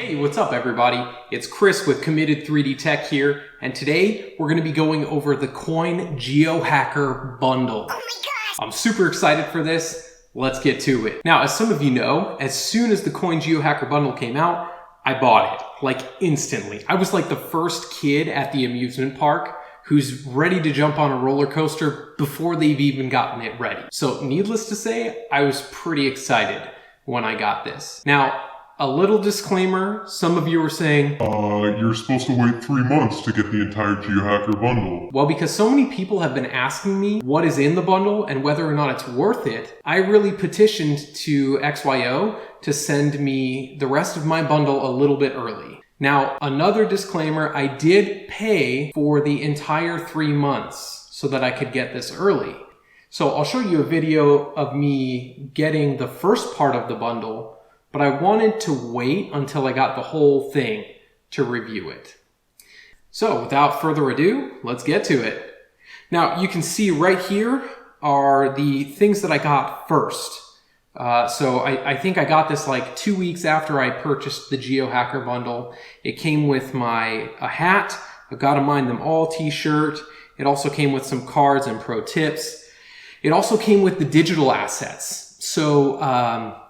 Hey, what's up everybody? It's Chris with Committed 3D Tech here, and today we're going to be going over the Coin Geohacker Bundle. Oh my gosh! I'm super excited for this. Let's get to it. Now, as some of you know, as soon as the Coin Geohacker Bundle came out, I bought it, like instantly. I was like the first kid at the amusement park who's ready to jump on a roller coaster before they've even gotten it ready. So needless to say, I was pretty excited when I got this. Now, a little disclaimer, some of you were saying, you're supposed to wait 3 months to get the entire Geohacker Bundle. Well, because so many people have been asking me what is in the bundle and whether or not it's worth it, I really petitioned to XYO to send me the rest of my bundle a little bit early. Now, another disclaimer, I did pay for the entire 3 months so that I could get this early. So I'll show you a video of me getting the first part of the bundle, but I wanted to wait until I got the whole thing to review it. So without further ado, let's get to it. Now you can see right here are the things that I got first. So I think I got this like 2 weeks after I purchased the Geohacker Bundle. It came with a hat, a Gotta Mine Them All t-shirt. It also came with some cards and pro tips. It also came with the digital assets. So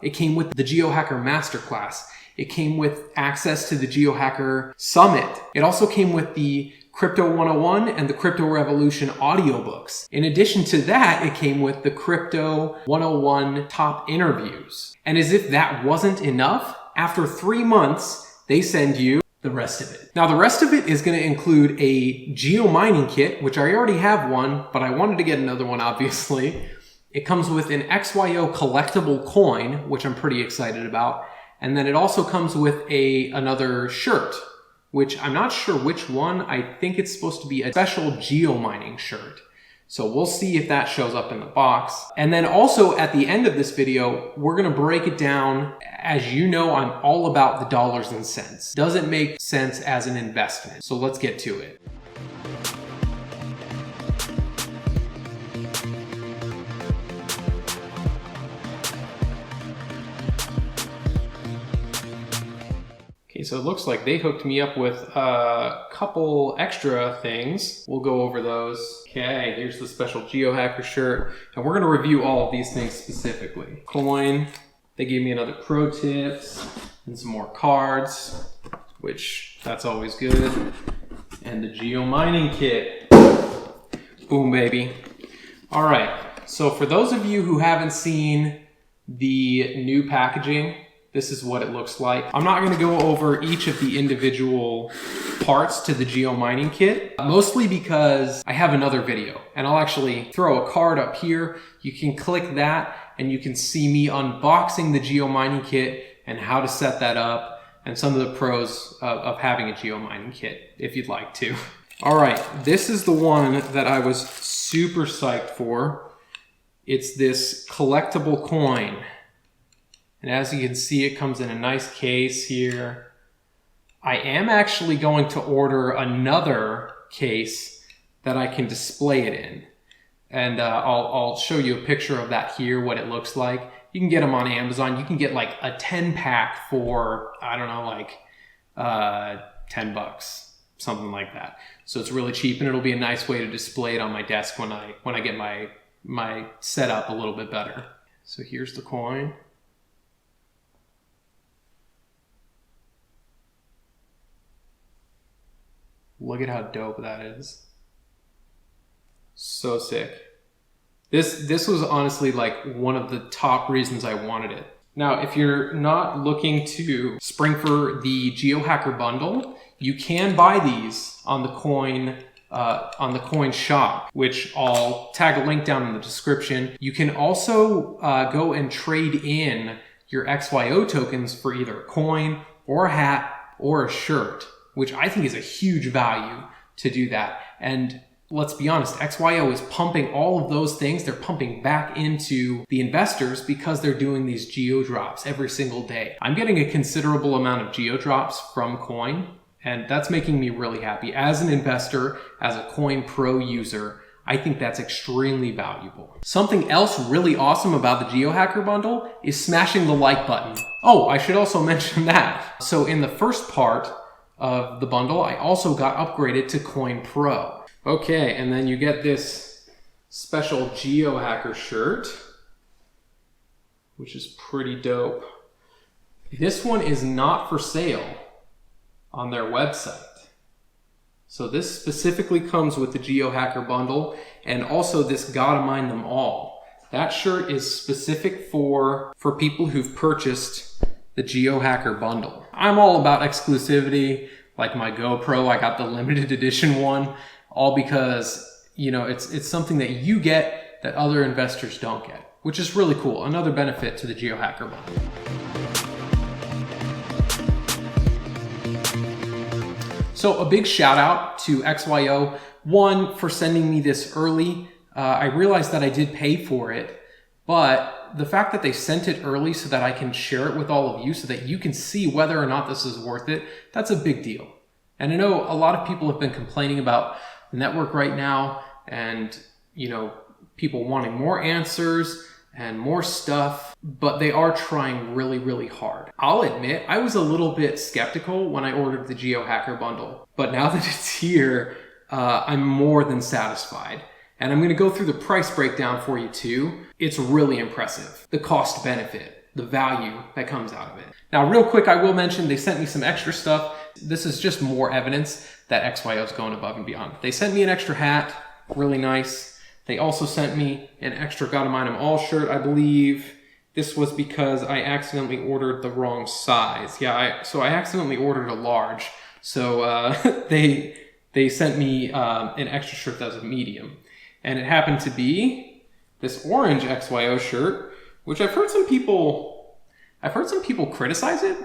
it came with the Geohacker Masterclass. It came with access to the Geohacker Summit. It also came with the Crypto 101 and the Crypto Revolution audiobooks. In addition to that, it came with the Crypto 101 top interviews. And as if that wasn't enough, after 3 months, they send you the rest of it. Now, the rest of it is going to include a geomining kit, which I already have one, but I wanted to get another one, obviously. It comes with an XYO collectible coin, which I'm pretty excited about. And then it also comes with another shirt, which I'm not sure which one. I think it's supposed to be a special geomining shirt. So we'll see if that shows up in the box. And then also at the end of this video, we're going to break it down. As you know, I'm all about the dollars and cents. Does it make sense as an investment? So let's get to it. Okay, so it looks like they hooked me up with a couple extra things. We'll go over those. Okay, here's the special Geohacker shirt. And we're gonna review all of these things specifically. Coin, they gave me another pro tips and some more cards, which that's always good. And the geomining kit. Boom, baby. All right, so for those of you who haven't seen the new packaging, this is what it looks like. I'm not gonna go over each of the individual parts to the geomining kit, mostly because I have another video, and I'll actually throw a card up here. You can click that and you can see me unboxing the geomining kit and how to set that up and some of the pros of having a geomining kit, if you'd like to. All right, this is the one that I was super psyched for. It's this collectible coin. And as you can see, it comes in a nice case here. I am actually going to order another case that I can display it in. And I'll show you a picture of that here, what it looks like. You can get them on Amazon. You can get like a 10-pack for, I don't know, like 10 bucks, something like that. So it's really cheap, and it'll be a nice way to display it on my desk when I get my setup a little bit better. So here's the coin. Look at how dope that is. So sick. This was honestly like one of the top reasons I wanted it. Now, if you're not looking to spring for the Geohacker Bundle, you can buy these on the coin shop, which I'll tag a link down in the description. You can also go and trade in your XYO tokens for either a coin or a hat or a shirt, which I think is a huge value to do that. And let's be honest, XYO is pumping all of those things. They're pumping back into the investors because they're doing these geo drops every single day. I'm getting a considerable amount of geo drops from Coin, and that's making me really happy. As an investor, as a Coin Pro user, I think that's extremely valuable. Something else really awesome about the Geohacker Bundle is smashing the like button. Oh, I should also mention that. So in the first part of the bundle, I also got upgraded to Coin Pro. Okay, and then you get this special Geohacker shirt, which is pretty dope. This one is not for sale on their website. So this specifically comes with the Geohacker Bundle, and also this Gotta Mine Them All. That shirt is specific for people who've purchased the Geohacker Bundle. I'm all about exclusivity, like my GoPro, I got the limited edition one, all because, you know, it's something that you get that other investors don't get, which is really cool. Another benefit to the Geohacker Bundle. So a big shout out to XYO, one, for sending me this early. I realized that I did pay for it, but the fact that they sent it early so that I can share it with all of you so that you can see whether or not this is worth it, that's a big deal. And I know a lot of people have been complaining about the network right now and, you know, people wanting more answers and more stuff, but they are trying really, really hard. I'll admit, I was a little bit skeptical when I ordered the Geohacker Bundle, but now that it's here, I'm more than satisfied. And I'm gonna go through the price breakdown for you too. It's really impressive. The cost benefit, the value that comes out of it. Now, real quick, I will mention they sent me some extra stuff. This is just more evidence that XYO is going above and beyond. They sent me an extra hat, really nice. They also sent me an extra Gotta Mine Them All shirt, I believe. This was because I accidentally ordered the wrong size. Yeah, so I accidentally ordered a large. So they sent me an extra shirt that was a medium. And it happened to be this orange XYO shirt, which I've heard some people criticize it,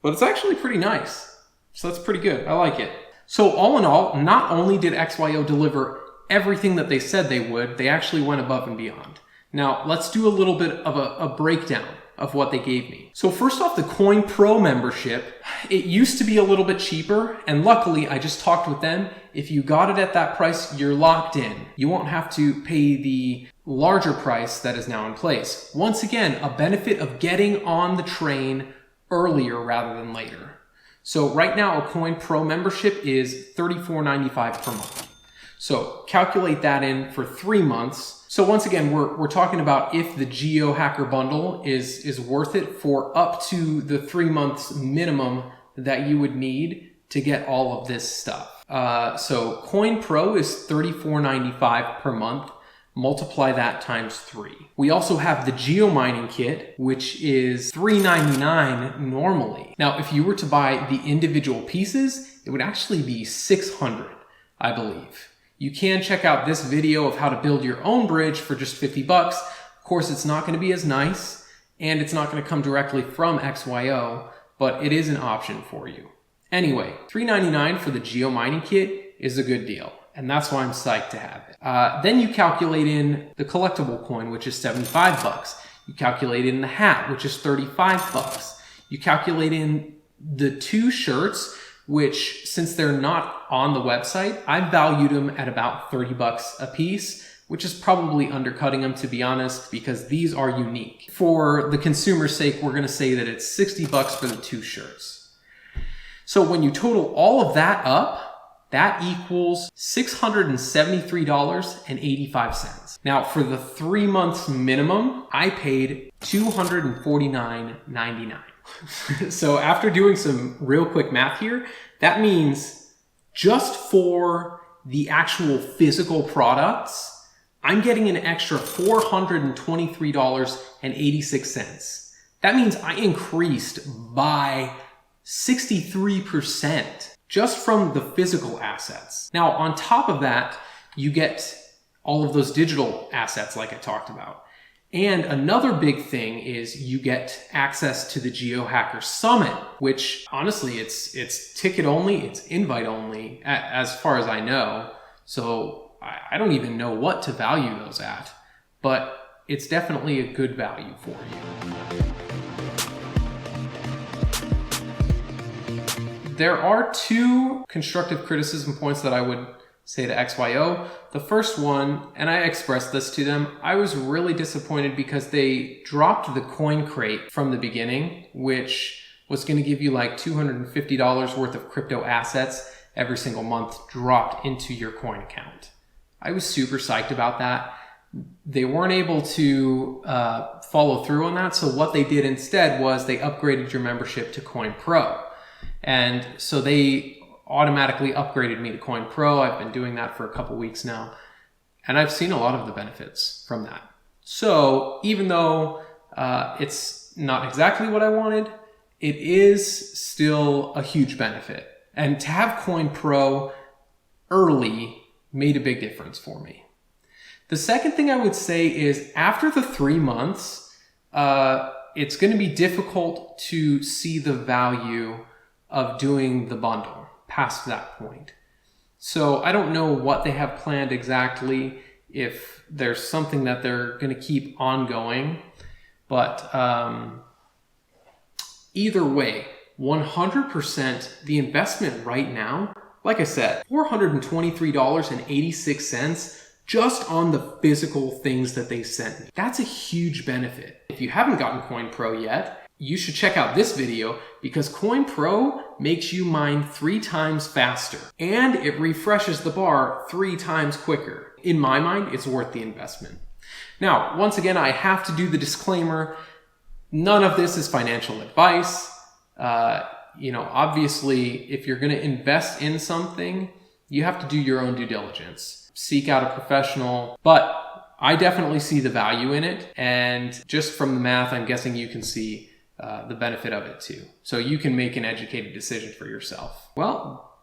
but it's actually pretty nice. So that's pretty good. I like it. So all in all, not only did XYO deliver everything that they said they would, they actually went above and beyond. Now, let's do a little bit of a breakdown of what they gave me. So first off, the Coin Pro membership, it used to be a little bit cheaper, and luckily I just talked with them. If you got it at that price, you're locked in. You won't have to pay the larger price that is now in place. Once again, a benefit of getting on the train earlier rather than later. So right now, a Coin Pro membership is $34.95 per month. So calculate that in for 3 months. So once again, we're talking about if the Geohacker Bundle is worth it for up to the 3 months minimum that you would need to get all of this stuff. So Coin Pro is $34.95 per month. Multiply that times 3. We also have the Geomining kit, which is $3.99 normally. Now, if you were to buy the individual pieces, it would actually be $600, I believe. You can check out this video of how to build your own bridge for just 50 bucks. Of course, it's not going to be as nice, and it's not going to come directly from XYO, but it is an option for you. Anyway, $3.99 for the Geomining kit is a good deal, and that's why I'm psyched to have it. Then you calculate in the collectible coin, which is 75 bucks. You calculate in the hat, which is 35 bucks. You calculate in the 2 shirts, which, since they're not on the website, I valued them at about 30 bucks a piece, which is probably undercutting them, to be honest, because these are unique. For the consumer's sake, we're going to say that it's 60 bucks for the 2 shirts. So when you total all of that up, that equals $673.85. Now, for the 3 months minimum, I paid $249.99. So after doing some real quick math here, that means just for the actual physical products, I'm getting an extra $423.86. That means I increased by 63% just from the physical assets. Now, on top of that, you get all of those digital assets like I talked about. And another big thing is you get access to the Geohacker Summit, which honestly, it's ticket only, it's invite only, as far as I know. So I don't even know what to value those at, but it's definitely a good value for you. There are 2 constructive criticism points that I would say to XYO. The first one, and I expressed this to them, I was really disappointed because they dropped the coin crate from the beginning, which was going to give you like $250 worth of crypto assets every single month dropped into your coin account. I was super psyched about that. They weren't able to follow through on that. So what they did instead was they upgraded your membership to Coin Pro. And so they automatically upgraded me to Coin Pro. I've been doing that for a couple weeks now, and I've seen a lot of the benefits from that. So even though it's not exactly what I wanted, it is still a huge benefit. And to have Coin Pro early made a big difference for me. The second thing I would say is after the 3 months, it's going to be difficult to see the value of doing the bundle past that point. So I don't know what they have planned exactly, if there's something that they're going to keep ongoing, but either way, 100% the investment right now, like I said, $423.86 just on the physical things that they sent me. That's a huge benefit. If you haven't gotten Coin Pro yet, you should check out this video because Coin Pro makes you mine 3 times faster and it refreshes the bar 3 times quicker. In my mind, it's worth the investment. Now, once again, I have to do the disclaimer. None of this is financial advice. Obviously, if you're going to invest in something, you have to do your own due diligence. Seek out a professional, but I definitely see the value in it. And just from the math, I'm guessing you can see the benefit of it too. So you can make an educated decision for yourself. Well,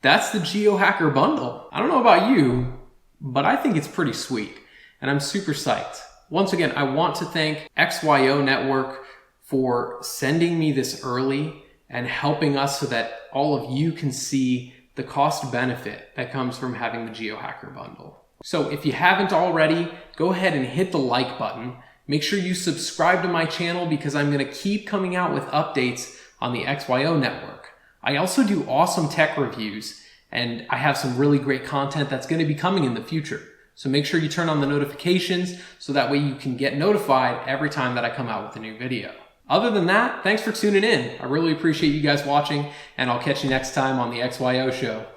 that's the Geohacker Bundle. I don't know about you, but I think it's pretty sweet and I'm super psyched. Once again, I want to thank XYO Network for sending me this early and helping us so that all of you can see the cost benefit that comes from having the Geohacker Bundle. So if you haven't already, go ahead and hit the like button. Make sure you subscribe to my channel because I'm going to keep coming out with updates on the XYO network. I also do awesome tech reviews and I have some really great content that's going to be coming in the future. So make sure you turn on the notifications so that way you can get notified every time that I come out with a new video. Other than that, thanks for tuning in. I really appreciate you guys watching and I'll catch you next time on the XYO show.